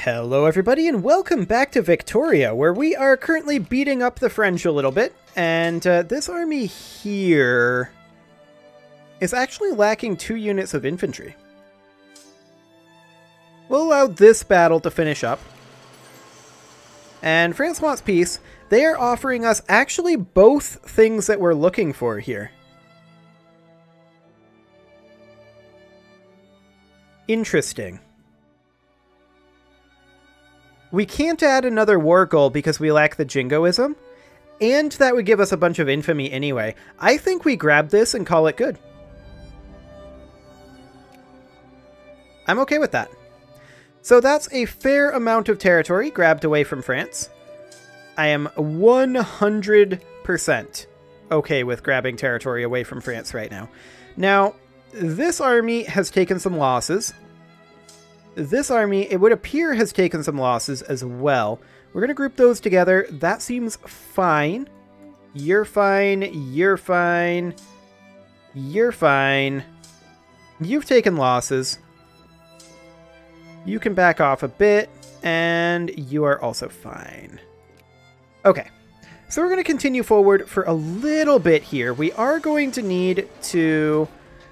Hello everybody and welcome back to Victoria, where we are currently beating up the French a little bit, and this army here is actually lacking 2 units of infantry. We'll allow this battle to finish up. And France wants peace. They are offering us actually both things that we're looking for here. Interesting. We can't add another war goal because we lack the jingoism, and that would give us a bunch of infamy anyway. I think we grab this and call it good. I'm okay with that. So that's a fair amount of territory grabbed away from France. I am 100% okay with grabbing territory away from France right now. Now, this army has taken some losses. This army, it would appear, has taken some losses as well. We're going to group those together. That seems fine. You're fine. You're fine. You're fine. You've taken losses. You can back off a bit, and you are also fine. Okay, so we're going to continue forward for a little bit here. We are going to need to...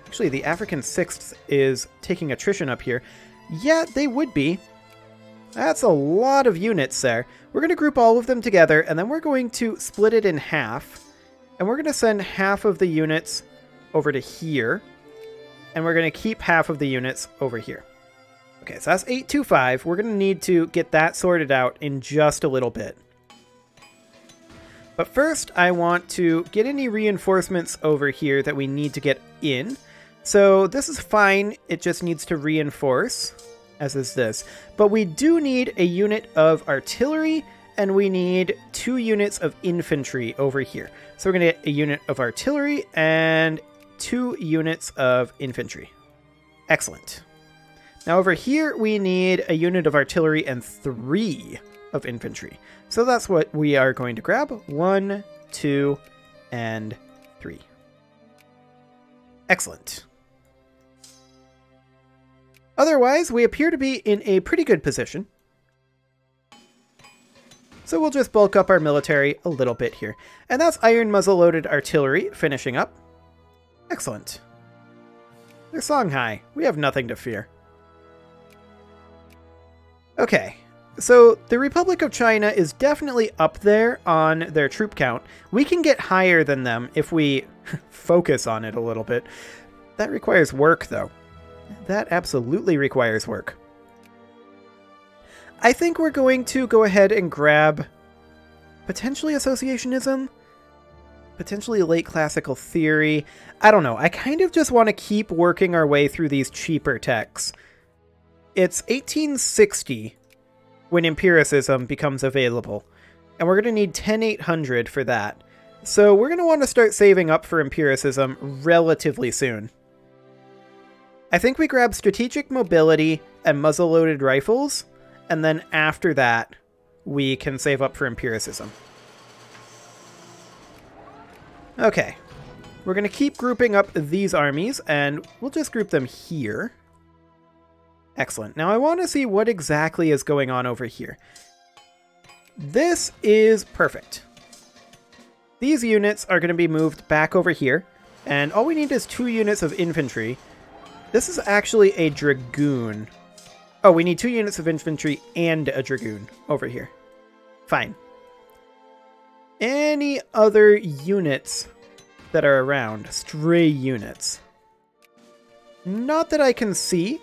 Actually, the African 6th is taking attrition up here. Yeah, they would be. That's a lot of units there. We're going to group all of them together, and then we're going to split it in half. And we're going to send half of the units over to here. And we're going to keep half of the units over here. Okay, so that's 825. We're going to need to get that sorted out in just a little bit. But first, I want to get any reinforcements over here that we need to get in. So this is fine, it just needs to reinforce, as is this. But we do need a unit of artillery, and we need 2 units of infantry over here. So we're going to get a unit of artillery and 2 units of infantry. Excellent. Now over here, we need a unit of artillery and 3 of infantry. So that's what we are going to grab. 1, 2, and 3. Excellent. Otherwise, we appear to be in a pretty good position. So we'll just bulk up our military a little bit here. And that's iron muzzle-loaded artillery finishing up. Excellent. They're Songhai. We have nothing to fear. Okay, so the Republic of China is definitely up there on their troop count. We can get higher than them if we focus on it a little bit. That requires work, though. That absolutely requires work. I think we're going to go ahead and grab potentially associationism, potentially late classical theory. I don't know. I kind of just want to keep working our way through these cheaper techs. It's 1860 when empiricism becomes available, and we're going to need 10800 for that. So we're going to want to start saving up for empiricism relatively soon. I think we grab strategic mobility and muzzle-loaded rifles, and then after that, we can save up for empiricism. Okay, we're going to keep grouping up these armies, and we'll just group them here. Excellent. Now I want to see what exactly is going on over here. This is perfect. These units are going to be moved back over here, and all we need is 2 units of infantry. This is actually a dragoon. Oh, we need 2 units of infantry and a dragoon over here. Fine. Any other units that are around? Stray units. Not that I can see.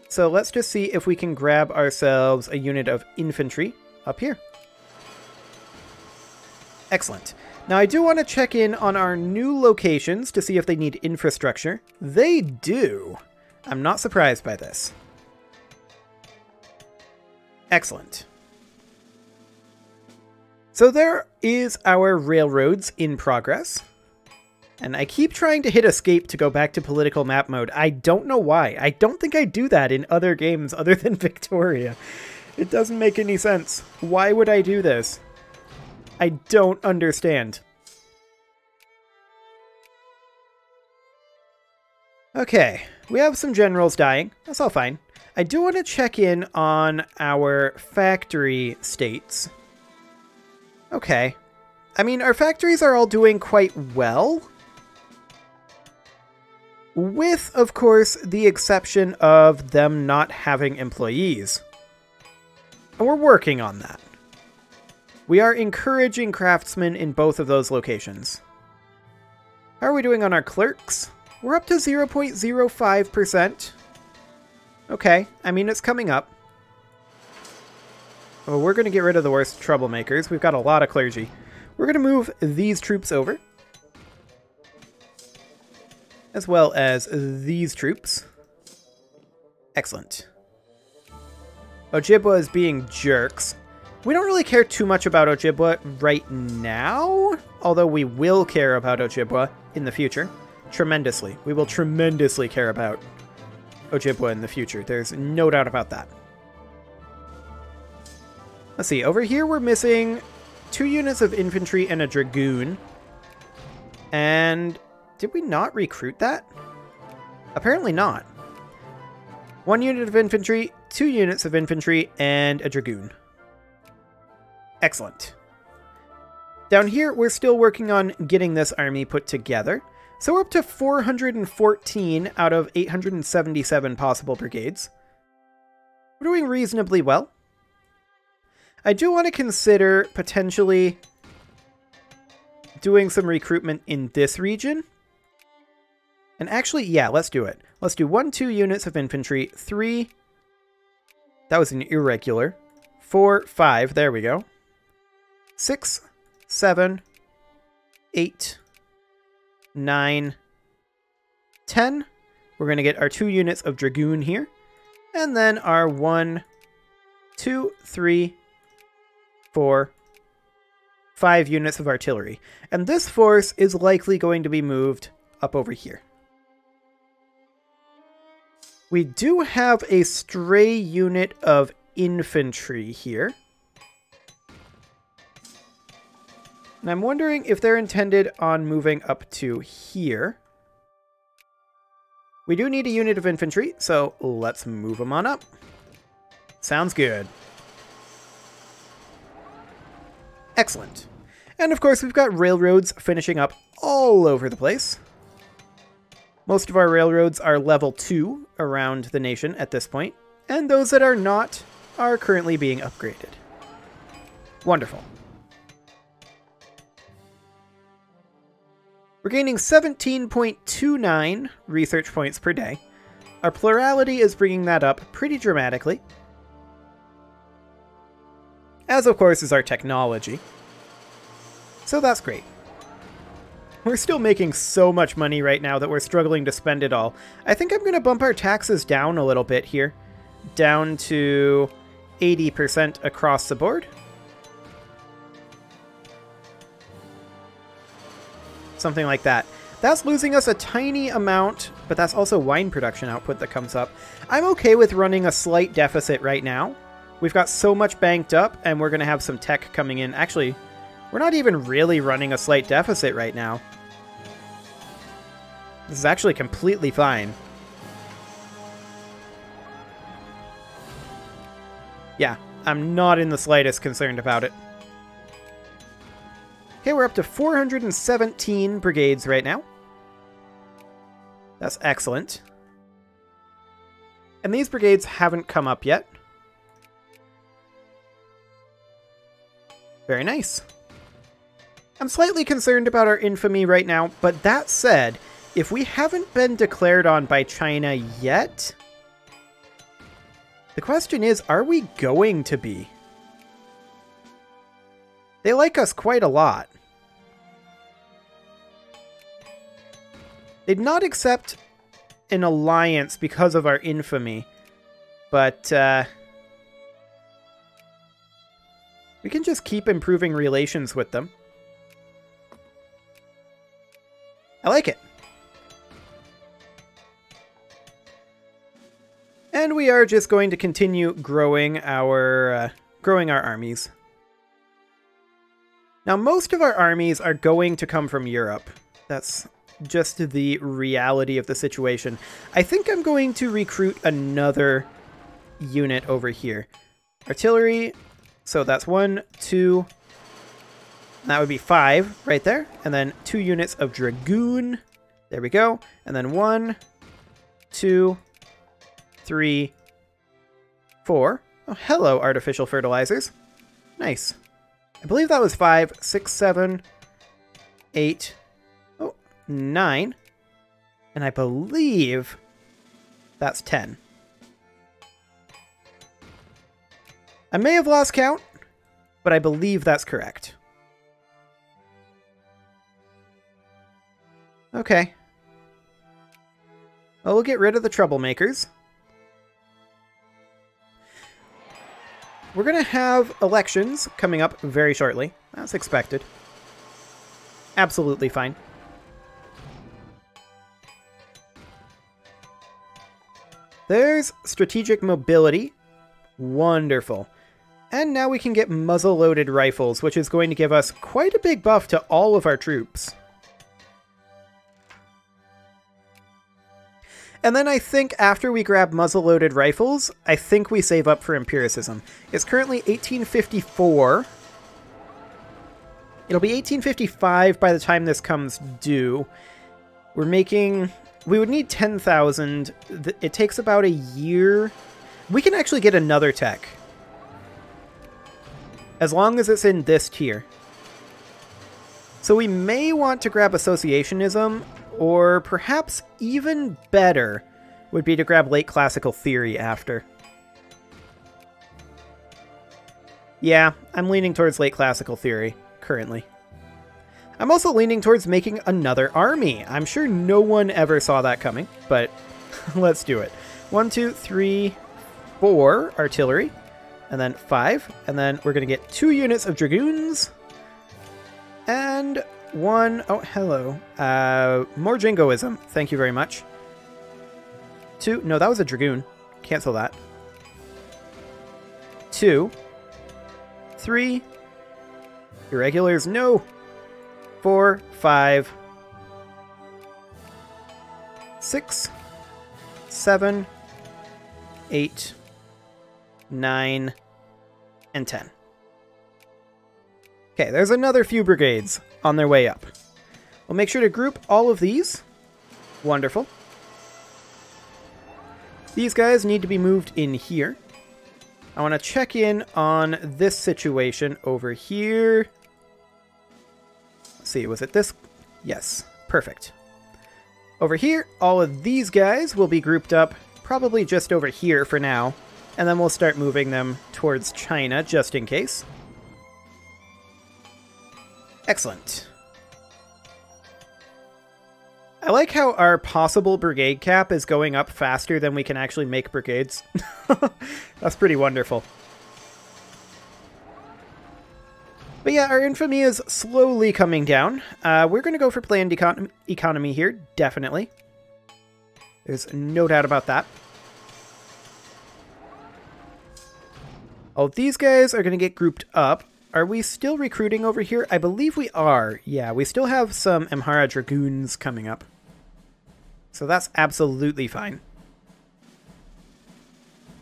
So let's just see if we can grab ourselves a unit of infantry up here. Excellent. Now I do want to check in on our new locations to see if they need infrastructure. They do. I'm not surprised by this. Excellent. So there is our railroads in progress. And I keep trying to hit escape to go back to political map mode. I don't know why. I don't think I do that in other games other than Victoria. It doesn't make any sense. Why would I do this? I don't understand. Okay, we have some generals dying. That's all fine. I do want to check in on our factory states. Okay. I mean, our factories are all doing quite well. With, of course, the exception of them not having employees. And we're working on that. We are encouraging craftsmen in both of those locations. How are we doing on our clerks? We're up to 0.05%. Okay, I mean, it's coming up. Well, we're going to get rid of the worst troublemakers. We've got a lot of clergy. We're going to move these troops over. As well as these troops. Excellent. Ojibwa is being jerks. We don't really care too much about Ojibwa right now, although we will care about Ojibwa in the future. Tremendously. We will tremendously care about Ojibwa in the future. There's no doubt about that. Let's see. Over here we're missing 2 units of infantry and a dragoon. And did we not recruit that? Apparently not. 1 unit of infantry, 2 units of infantry, and a dragoon. Excellent. Down here, we're still working on getting this army put together. So we're up to 414 out of 877 possible brigades. We're doing reasonably well. I do want to consider potentially doing some recruitment in this region. And actually, yeah, let's do it. Let's do 1, 2 units of infantry, 3, that was an irregular, 4, 5, there we go, 6, 7, 8, 9, 10. We're going to get our 2 units of dragoon here. And then our 1, 2, 3, 4, 5 units of artillery. And this force is likely going to be moved up over here. We do have a stray unit of infantry here. And I'm wondering if they're intended on moving up to here. We do need a unit of infantry, so let's move them on up. Sounds good. Excellent. And of course, we've got railroads finishing up all over the place. Most of our railroads are level 2 around the nation at this point, and those that are not are currently being upgraded. Wonderful. We're gaining 17.29 research points per day. Our plurality is bringing that up pretty dramatically. As of course is our technology. So that's great. We're still making so much money right now that we're struggling to spend it all. I think I'm going to bump our taxes down a little bit here. Down to 80% across the board. Something like that. That's losing us a tiny amount, but that's also wine production output that comes up. I'm okay with running a slight deficit right now. We've got so much banked up, and we're going to have some tech coming in. Actually, we're not even really running a slight deficit right now. This is actually completely fine. Yeah, I'm not in the slightest concerned about it. Okay, we're up to 417 brigades right now. That's excellent. And these brigades haven't come up yet. Very nice. I'm slightly concerned about our infamy right now, but that said, if we haven't been declared on by China yet, the question is, are we going to be? They like us quite a lot. They'd not accept an alliance because of our infamy, but we can just keep improving relations with them. I like it. And we are just going to continue growing our armies. Now, most of our armies are going to come from Europe. That's just the reality of the situation. I think I'm going to recruit another unit over here. Artillery, so that's 1, 2, that would be 5 right there. And then 2 units of Dragoon. There we go. And then 1, 2, 3, 4. Oh, hello, artificial fertilizers. Nice. I believe that was 5, 6, 7, 8, 9. And I believe that's 10. I may have lost count, but I believe that's correct. Okay. Well, we'll get rid of the troublemakers. We're going to have elections coming up very shortly. That's expected. Absolutely fine. There's strategic mobility. Wonderful. And now we can get muzzle-loaded rifles, which is going to give us quite a big buff to all of our troops. And then I think after we grab muzzle-loaded rifles, I think we save up for empiricism. It's currently 1854. It'll be 1855 by the time this comes due. We're making... We would need 10,000. It takes about a year. We can actually get another tech. As long as it's in this tier. So we may want to grab associationism, or perhaps even better would be to grab late classical theory after. Yeah, I'm leaning towards late classical theory currently. I'm also leaning towards making another army. I'm sure no one ever saw that coming, but let's do it. 1, 2, 3, 4 artillery, and then 5, and then we're going to get 2 units of dragoons, and 1... Oh, hello. More jingoism. Thank you very much. 2... No, that was a dragoon. Cancel that. 2. 3. Irregulars, no. 4, 5. 6. 7. 8. 9. And 10. Okay, there's another few brigades on their way up. We'll make sure to group all of these. Wonderful. These guys need to be moved in here. I want to check in on this situation over here. Let's see, was it this? Yes, perfect. Over here, all of these guys will be grouped up probably just over here for now. And then we'll start moving them towards China just in case. Excellent. I like how our possible brigade cap is going up faster than we can actually make brigades. That's pretty wonderful. But yeah, our infamy is slowly coming down. We're going to go for planned economy here, definitely. There's no doubt about that. Oh, these guys are going to get grouped up. Are we still recruiting over here? I believe we are. Yeah, we still have some Amhara Dragoons coming up. So that's absolutely fine.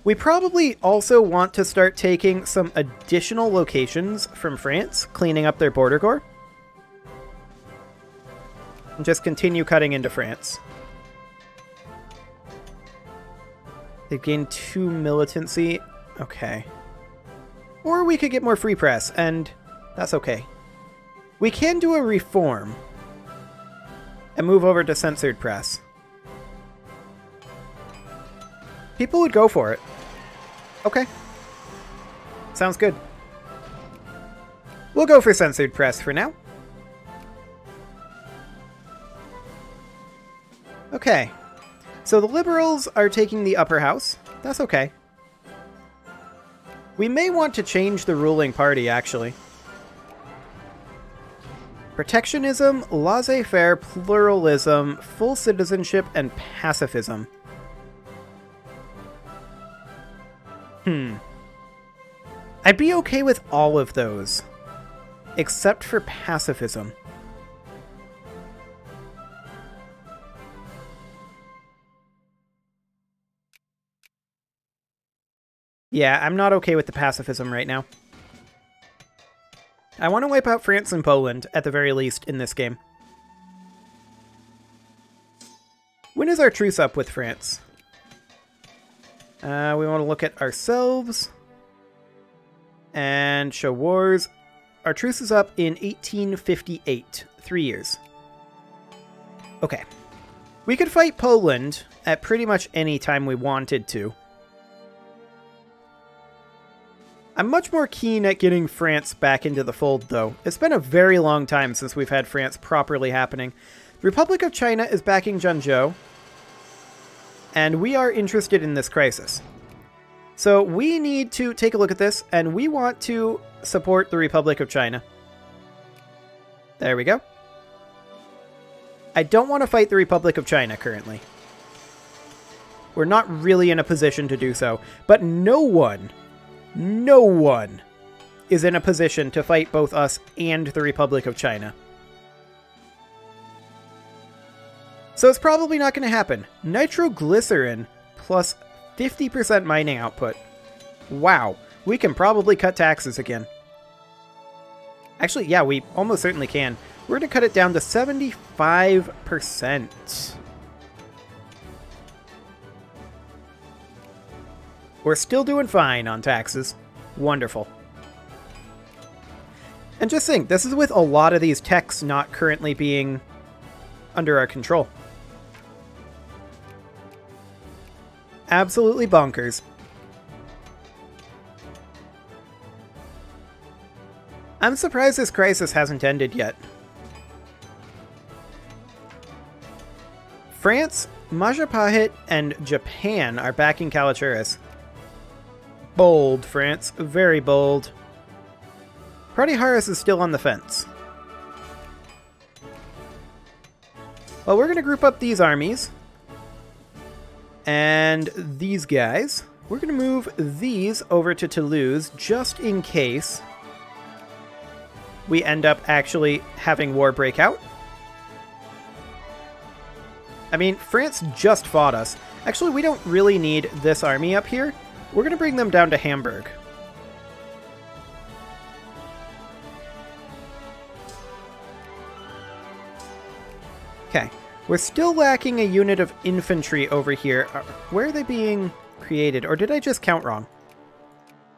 We probably also want to start taking some additional locations from France, cleaning up their border corps. And just continue cutting into France. They've gained 2 militancy. Okay. Or we could get more free press, and that's okay. We can do a reform and move over to censored press. People would go for it. Okay. Sounds good. We'll go for censored press for now. Okay. So the liberals are taking the upper house. That's okay. We may want to change the ruling party, actually. Protectionism, laissez-faire, pluralism, full citizenship, and pacifism. I'd be okay with all of those, except for pacifism. Yeah, I'm not okay with the pacifism right now. I want to wipe out France and Poland, at the very least, in this game. When is our truce up with France? We want to look at ourselves and show wars. Our truce is up in 1858. 3 years. Okay. We could fight Poland at pretty much any time we wanted to. I'm much more keen at getting France back into the fold, though. It's been a very long time since we've had France properly happening. The Republic of China is backing Zhengzhou, and we are interested in this crisis. So we need to take a look at this, and we want to support the Republic of China. There we go. I don't want to fight the Republic of China currently. We're not really in a position to do so, but no one is in a position to fight both us and the Republic of China. So it's probably not going to happen. Nitroglycerin plus 50% mining output. Wow, we can probably cut taxes again. Actually, yeah, we almost certainly can. We're going to cut it down to 75%. We're still doing fine on taxes. Wonderful. And just think, this is with a lot of these techs not currently being under our control. Absolutely bonkers. I'm surprised this crisis hasn't ended yet. France, Majapahit, and Japan are backing Kalaturis. Bold, France. Very bold. Pratiharis is still on the fence. Well, we're going to group up these armies. And these guys. We're going to move these over to Toulouse, just in case we end up actually having war break out. I mean, France just fought us. Actually, we don't really need this army up here. We're going to bring them down to Hamburg. Okay. We're still lacking a unit of infantry over here. Where are they being created? Or did I just count wrong?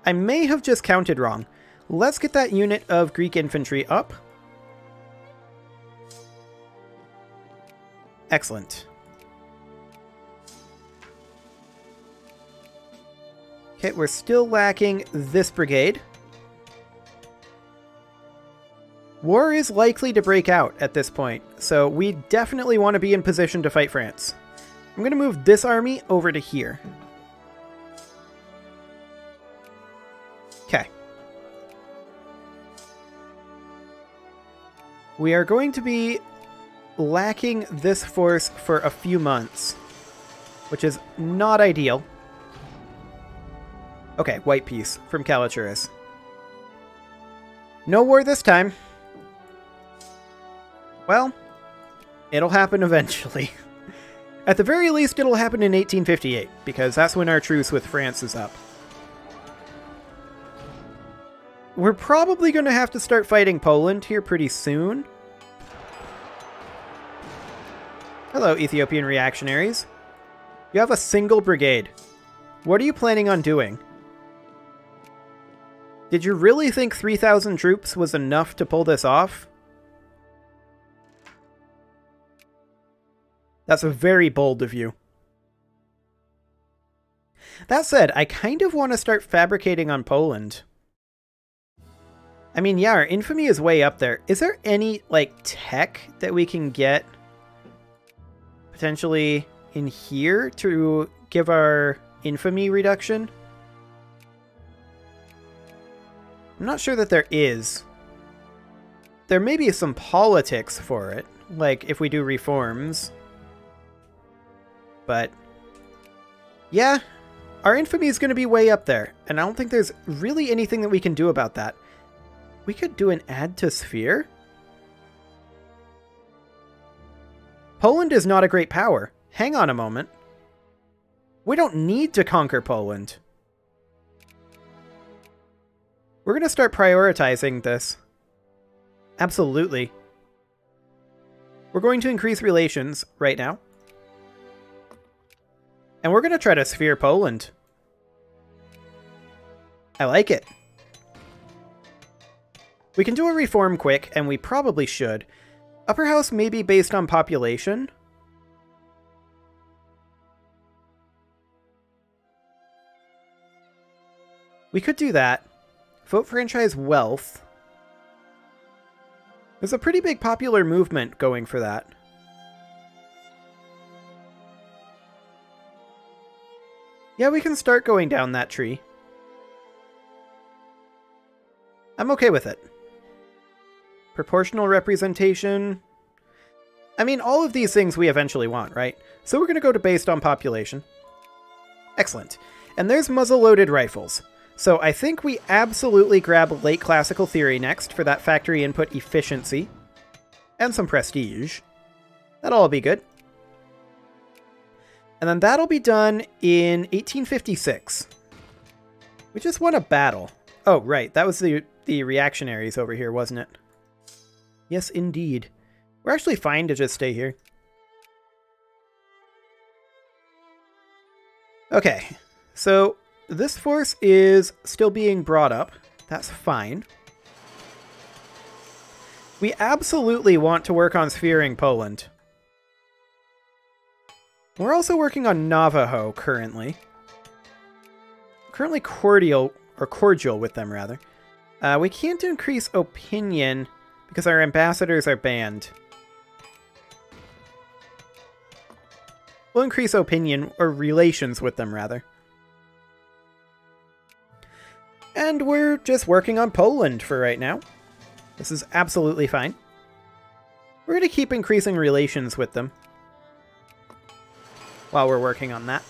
I may have just counted wrong. Let's get that unit of Greek infantry up. Excellent. Okay, we're still lacking this brigade. War is likely to break out at this point, so we definitely want to be in position to fight France. I'm going to move this army over to here. Okay. We are going to be lacking this force for a few months, which is not ideal. Okay, white piece from Kalaturis. No war this time. Well, it'll happen eventually. At the very least, it'll happen in 1858, because that's when our truce with France is up. We're probably going to have to start fighting Poland here pretty soon. Hello, Ethiopian reactionaries. You have a single brigade. What are you planning on doing? Did you really think 3,000 troops was enough to pull this off? That's very bold of you. That said, I kind of want to start fabricating on Poland. I mean, yeah, our infamy is way up there. Is there any, like, tech that we can get potentially in here to give our infamy reduction? I'm not sure that there is. There may be some politics for it, like if we do reforms. But yeah, our infamy is going to be way up there, and I don't think there's really anything that we can do about that. We could do an add to sphere. Poland is not a great power. Hang on a moment. We don't need to conquer Poland. We're going to start prioritizing this. Absolutely. We're going to increase relations right now. And we're going to try to sphere Poland. I like it. We can do a reform quick, and we probably should. Upper house may be based on population. We could do that. Vote franchise wealth. There's a pretty big popular movement going for that. Yeah, we can start going down that tree. I'm okay with it. Proportional representation. I mean, all of these things we eventually want, right? So we're going to go to based on population. Excellent. And there's muzzle-loaded rifles. So I think we absolutely grab late classical theory next for that factory input efficiency. And some prestige. That'll all be good. And then that'll be done in 1856. We just won a battle. Oh, right. That was the reactionaries over here, wasn't it? Yes, indeed. We're actually fine to just stay here. Okay. So this force is still being brought up. That's fine. We absolutely want to work on sphering Poland. We're also working on Navajo currently. Currently cordial with them, rather. We can't increase opinion because our ambassadors are banned. We'll increase opinion, or relations with them, rather. And we're just working on Poland for right now. This is absolutely fine. We're going to keep increasing relations with them while we're working on that.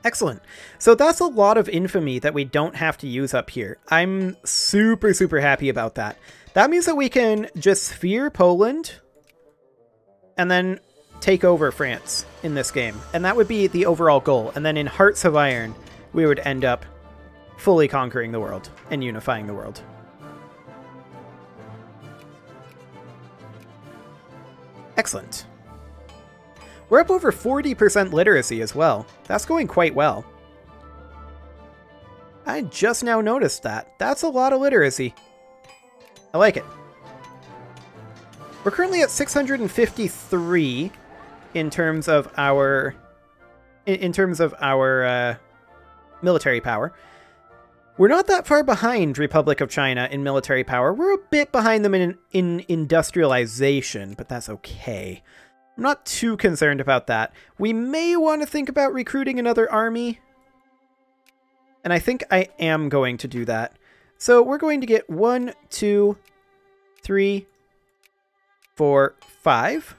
Excellent. So that's a lot of infamy that we don't have to use up here. I'm super, super happy about that. That means that we can just sphere Poland and then take over France in this game. And that would be the overall goal. And then in Hearts of Iron, we would end up fully conquering the world and unifying the world. Excellent. We're up over 40% literacy as well. That's going quite well. I just now noticed that. That's a lot of literacy. I like it. We're currently at 653 in terms of our military power. We're not that far behind Republic of China in military power. We're a bit behind them in industrialization, but that's okay. I'm not too concerned about that. We may want to think about recruiting another army. And I think I am going to do that. So we're going to get 1, 2, 3, 4, 5.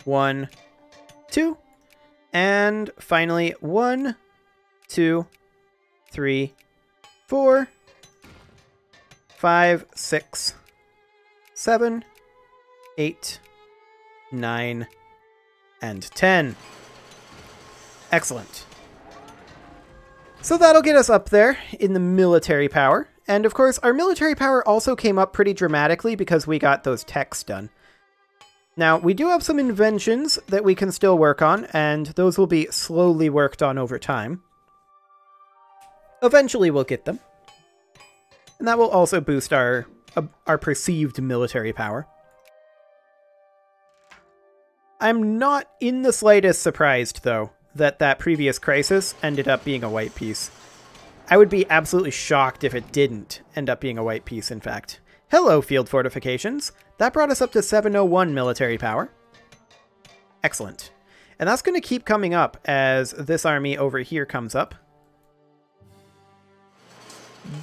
1, 2. And finally 1, 2, 3, 4, 5, 6, 7, 8, 9, and 10. Excellent. So that'll get us up there in the military power. And of course, our military power also came up pretty dramatically because we got those techs done. Now, we do have some inventions that we can still work on, and those will be slowly worked on over time. Eventually we'll get them. And that will also boost our perceived military power. I'm not in the slightest surprised, though, that that previous crisis ended up being a white piece. I would be absolutely shocked if it didn't end up being a white piece, in fact. Hello, field fortifications. That brought us up to 701 military power. Excellent. And that's going to keep coming up as this army over here comes up.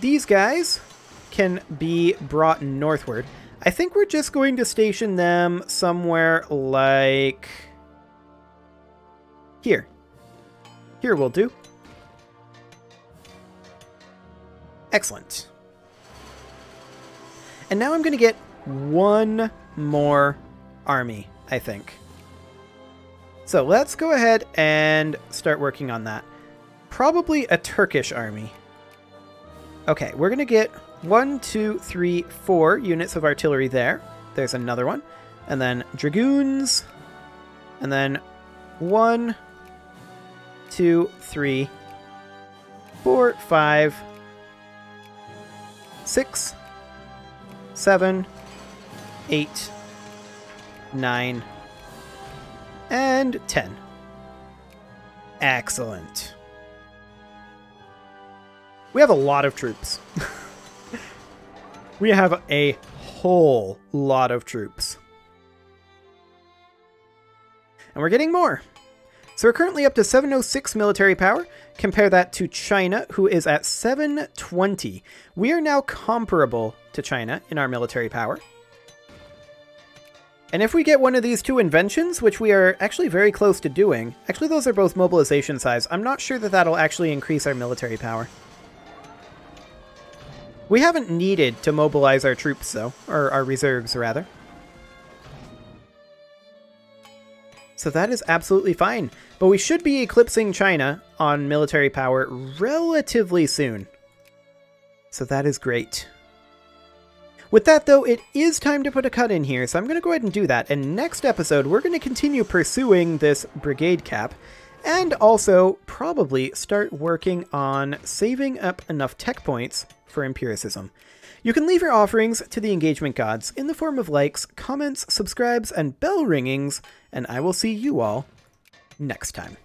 These guys can be brought northward. I think we're just going to station them somewhere like here. Here will do. Excellent. And now I'm going to get one more army, I think. So let's go ahead and start working on that. probably a Turkish army. Okay, we're going to get 1, 2, 3, 4 units of artillery there. There's another one. And then dragoons. And then 1, 2, 3, 4, 5, 6, 7, 8, 9, and 10. Excellent. We have a lot of troops. We have a whole lot of troops. And we're getting more. So we're currently up to 706 military power. Compare that to China, who is at 720. We are now comparable to China in our military power. And if we get one of these two inventions, which we are actually very close to doing, actually those are both mobilization size, I'm not sure that that'll actually increase our military power. We haven't needed to mobilize our troops though, or our reserves rather. So that is absolutely fine, but we should be eclipsing China on military power relatively soon. So that is great. With that, though, it is time to put a cut in here, so I'm going to go ahead and do that. And next episode, we're going to continue pursuing this brigade cap, and also probably start working on saving up enough tech points for empiricism. You can leave your offerings to the engagement gods in the form of likes, comments, subscribes, and bell ringings, and I will see you all next time.